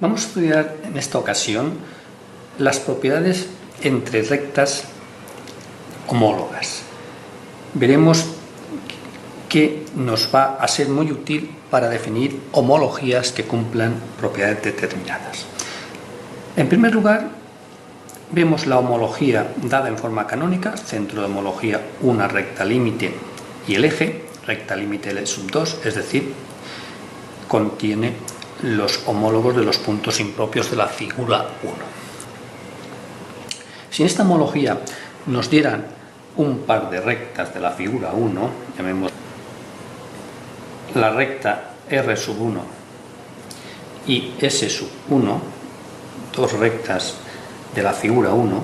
Vamos a estudiar en esta ocasión las propiedades entre rectas homólogas. Veremos que nos va a ser muy útil para definir homologías que cumplan propiedades determinadas. En primer lugar, vemos la homología dada en forma canónica, centro de homología una recta límite y el eje, recta límite L sub 2, es decir, contiene los homólogos de los puntos impropios de la figura 1. Si en esta homología nos dieran un par de rectas de la figura 1, llamemos la recta R sub 1 y S sub 1, dos rectas de la figura 1,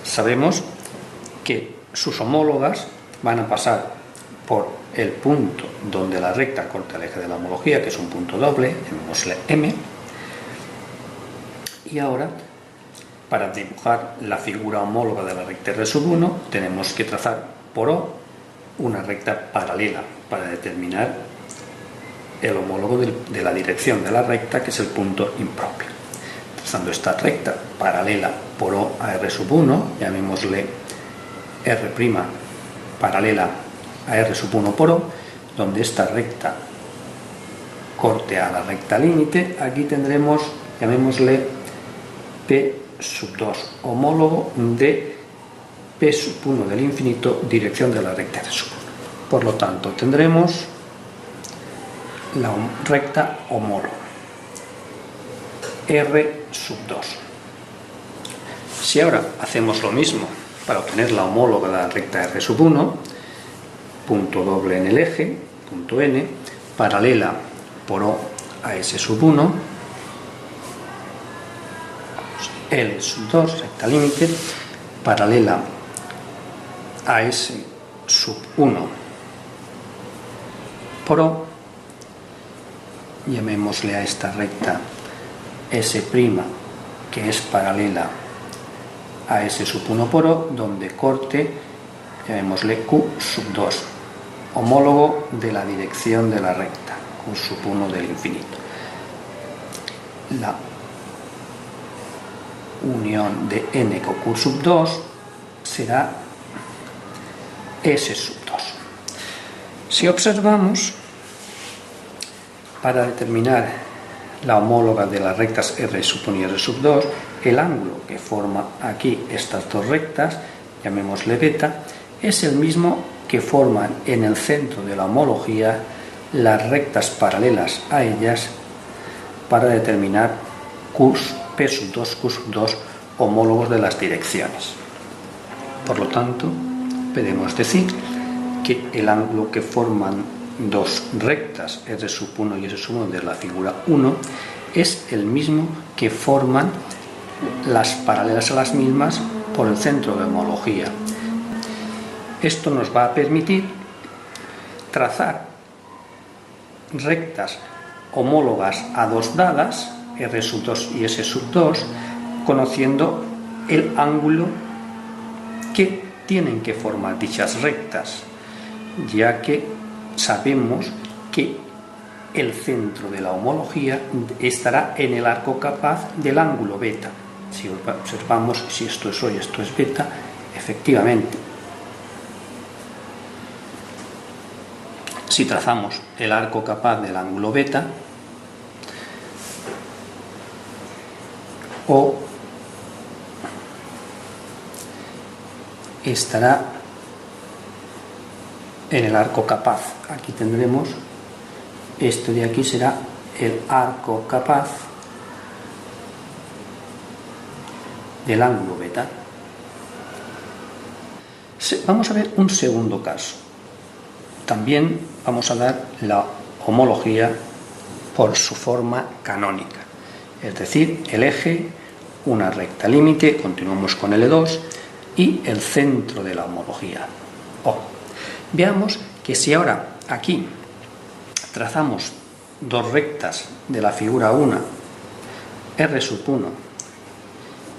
sabemos que sus homólogas van a pasar por el punto donde la recta corta el eje de la homología, que es un punto doble, llamémosle M, y ahora, para dibujar la figura homóloga de la recta R sub 1, tenemos que trazar por O una recta paralela para determinar el homólogo de la dirección de la recta, que es el punto impropio. Trazando esta recta paralela por O a R sub 1, llamémosle R' paralela a R sub 1 por O, donde esta recta corte a la recta límite, aquí tendremos, llamémosle P sub 2, homólogo de P sub 1 del infinito, dirección de la recta R sub 1. Por lo tanto, tendremos la recta homóloga R sub 2. Si ahora hacemos lo mismo para obtener la homóloga de la recta R sub 1, punto doble en el eje, punto N, paralela por O a S sub 1, L sub 2, recta límite, paralela a S sub 1 por O, llamémosle a esta recta S', que es paralela a S sub 1 por O, donde corte, llamémosle Q sub 2, homólogo de la dirección de la recta, Q sub 1 del infinito. La unión de N con Q sub 2 será S sub 2. Si observamos, para determinar la homóloga de las rectas R sub 1 y R sub 2, el ángulo que forma aquí estas dos rectas, llamémosle beta, es el mismo que forman en el centro de la homología las rectas paralelas a ellas para determinar P sub 2, Q sub 2, homólogos de las direcciones. Por lo tanto, podemos decir que el ángulo que forman dos rectas R sub 1 y S sub 1 de la figura 1 es el mismo que forman las paralelas a las mismas por el centro de homología. Esto nos va a permitir trazar rectas homólogas a dos dadas, R sub 2 y S sub 2, conociendo el ángulo que tienen que formar dichas rectas, ya que sabemos que el centro de la homología estará en el arco capaz del ángulo beta. Si observamos si esto es O y esto es beta, efectivamente, si trazamos el arco capaz del ángulo beta, O estará en el arco capaz. Aquí tendremos, esto de aquí será el arco capaz del ángulo beta. Vamos a ver un segundo caso. También vamos a dar la homología por su forma canónica, es decir, el eje, una recta límite, continuamos con L2, y el centro de la homología, O. Veamos que si ahora aquí trazamos dos rectas de la figura 1, R sub 1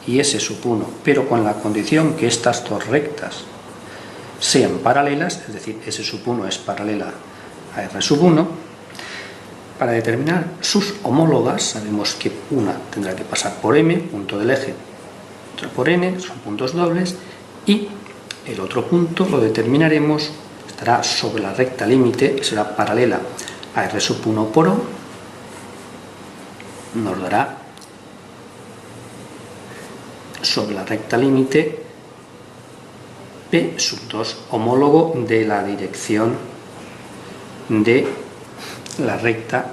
y S sub 1, pero con la condición que estas dos rectas sean paralelas, es decir, S sub 1 es paralela a R sub 1, para determinar sus homólogas, sabemos que una tendrá que pasar por M, punto del eje, otra por N, son puntos dobles, y el otro punto lo determinaremos, estará sobre la recta límite, será paralela a R1 por O, nos dará sobre la recta límite P2, homólogo de la dirección de la recta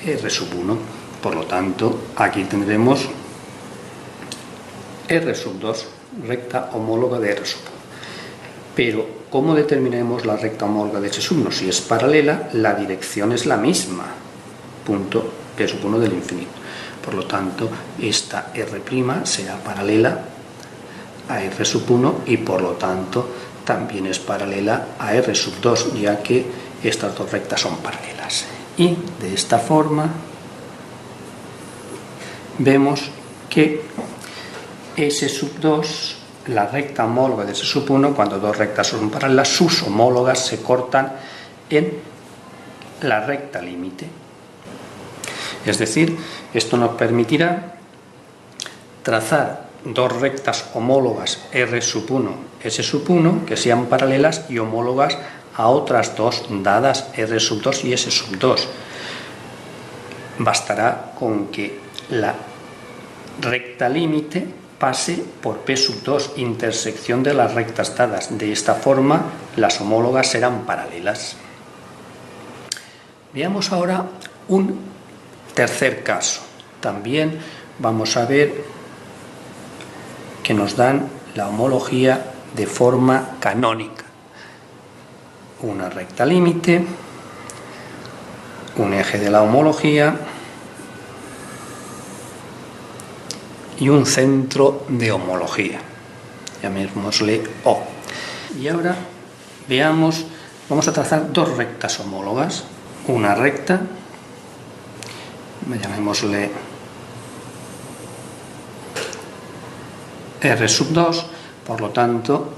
R1. Por lo tanto, aquí tendremos R2, recta homóloga de R1. Pero, ¿cómo determinaremos la recta homóloga de S1? Si es paralela, la dirección es la misma, punto P1 del infinito. Por lo tanto, esta R' será paralela a R1 y por lo tanto también es paralela a R2, ya que estas dos rectas son paralelas. Y de esta forma vemos que S2, la recta homóloga de S1, cuando dos rectas son paralelas, sus homólogas se cortan en la recta límite. Es decir, esto nos permitirá trazar dos rectas homólogas R1, S1, que sean paralelas y homólogas a otras dos dadas R2 y S2. Bastará con que la recta límite pase por P2, intersección de las rectas dadas. De esta forma, las homólogas serán paralelas. Veamos ahora un tercer caso. También vamos a ver que nos dan la homología de forma canónica. Una recta límite, un eje de la homología y un centro de homología, llamémosle O. Y ahora veamos, vamos a trazar dos rectas homólogas. Una recta, llamémosle R2, por lo tanto,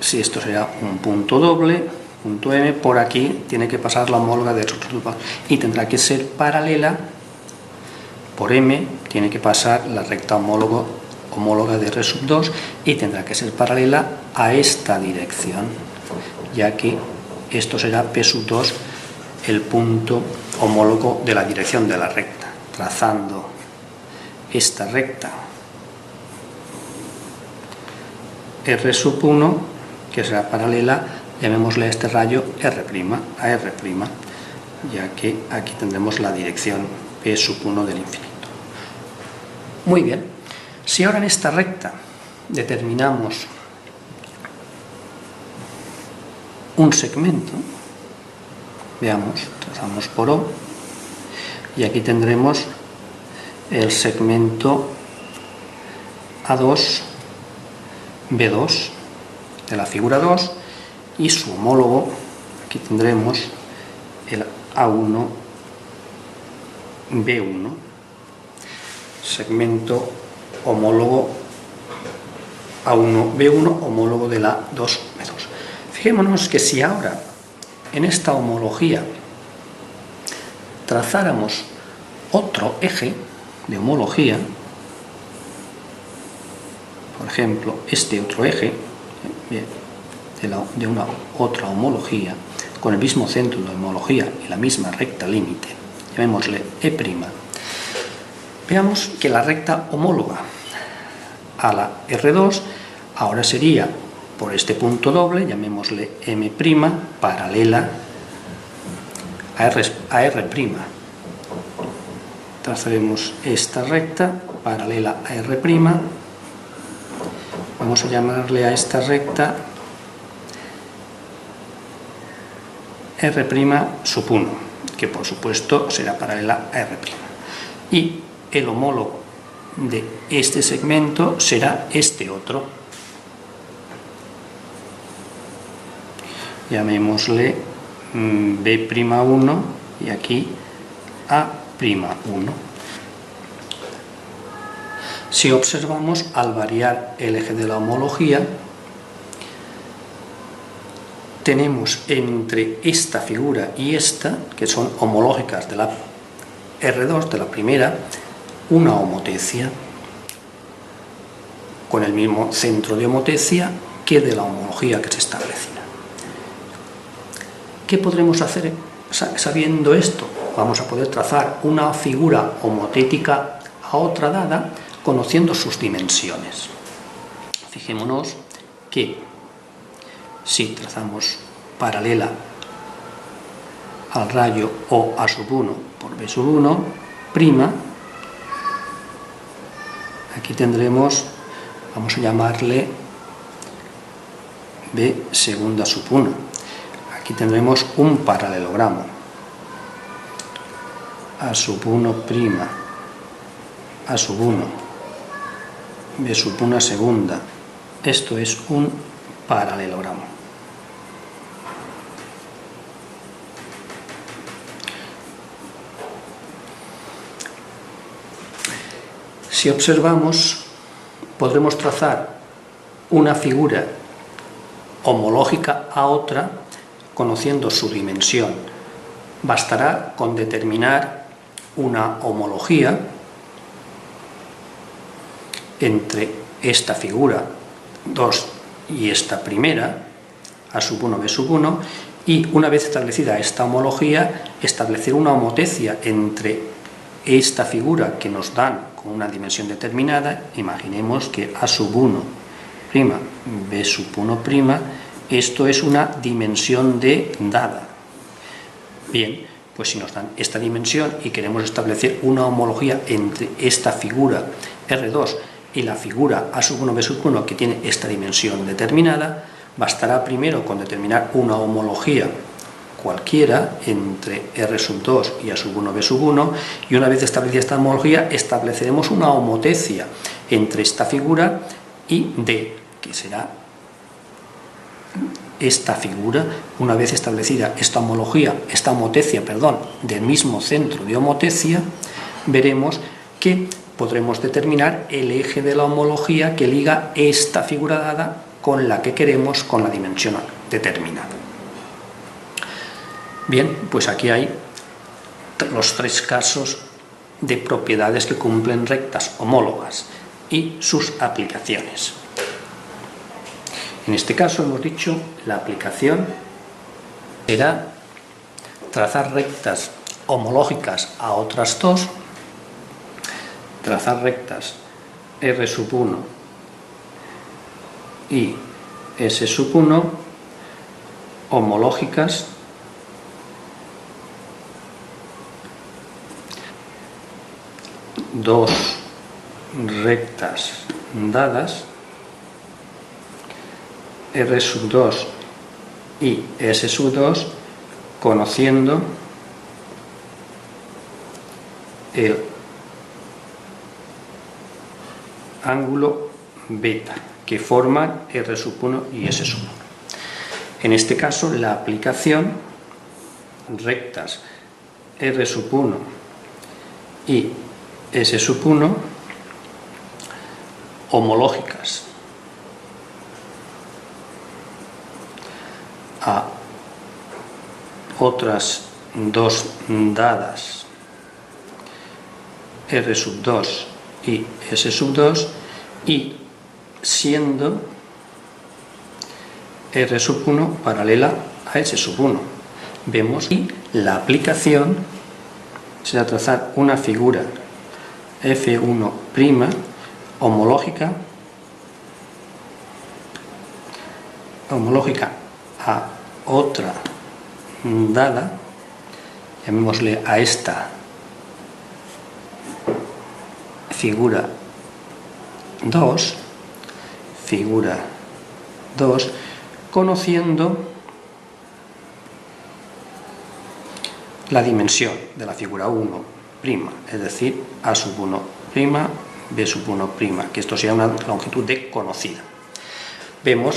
si esto será un punto doble, punto M, por aquí tiene que pasar la homóloga de R2 y tendrá que ser paralela, por M tiene que pasar la recta homóloga de R2 y tendrá que ser paralela a esta dirección, ya que esto será P2, el punto homólogo de la dirección de la recta. Trazando esta recta R1, que será paralela, llamémosle a este rayo R', a R', ya que aquí tendremos la dirección P1 del infinito. Muy bien, si ahora en esta recta determinamos un segmento, veamos, trazamos por O, y aquí tendremos el segmento A2, B2 de la figura 2 y su homólogo, aquí tendremos el A1, B1, segmento homólogo A1, B1, homólogo de la 2, B2. Fijémonos que si ahora en esta homología trazáramos otro eje de homología, por ejemplo, este otro eje de una otra homología con el mismo centro de homología y la misma recta límite, llamémosle E', veamos que la recta homóloga a la R2 ahora sería por este punto doble, llamémosle M', paralela a R'. Trazaremos esta recta paralela a R'. Vamos a llamarle a esta recta R'1, que por supuesto será paralela a R'. Y el homólogo de este segmento será este otro. Llamémosle B'1 y aquí A'1. Si observamos, al variar el eje de la homología, tenemos entre esta figura y esta, que son homológicas de la R2, de la primera, una homotecia con el mismo centro de homotecia que de la homología que se establecía. ¿Qué podremos hacer sabiendo esto? Vamos a poder trazar una figura homotética a otra dada conociendo sus dimensiones. Fijémonos que si trazamos paralela al rayo O A1 por B1', aquí tendremos, vamos a llamarle B2'. Aquí tendremos un paralelogramo. A1', A1, B2'. Esto es un paralelogramo. Si observamos, podremos trazar una figura homológica a otra conociendo su dimensión. Bastará con determinar una homología entre esta figura 2 y esta primera, A1, B1, y una vez establecida esta homología, establecer una homotecia entre esta figura que nos dan con una dimensión determinada. Imaginemos que A1', B1', esto es una dimensión de dada. Bien, pues si nos dan esta dimensión y queremos establecer una homología entre esta figura R2 y la figura A1, B1 que tiene esta dimensión determinada, bastará primero con determinar una homología cualquiera entre R2 y A1, B1, y una vez establecida esta homología estableceremos una homotecia entre esta figura y D, que será esta figura. Una vez establecida esta homotecia del mismo centro de homotecia, veremos que podremos determinar el eje de la homología que liga esta figura dada con la que queremos, con la dimensión determinada. Bien, pues aquí hay los tres casos de propiedades que cumplen rectas homólogas y sus aplicaciones. En este caso hemos dicho la aplicación será trazar rectas homológicas a otras dos, trazar rectas R1 y S1 homológicas dos rectas dadas R2 y S2 conociendo el ángulo beta que forman R1 y S1. En este caso la aplicación rectas R1 y S1 homológicas a otras dos dadas R2 y S2 y siendo R1 paralela a S1. Vemos que la aplicación será trazar una figura F1' homológica a otra dada, llamémosle a esta figura 2, conociendo la dimensión de la figura 1', es decir, A1', B1', que esto sea una longitud D conocida. Vemos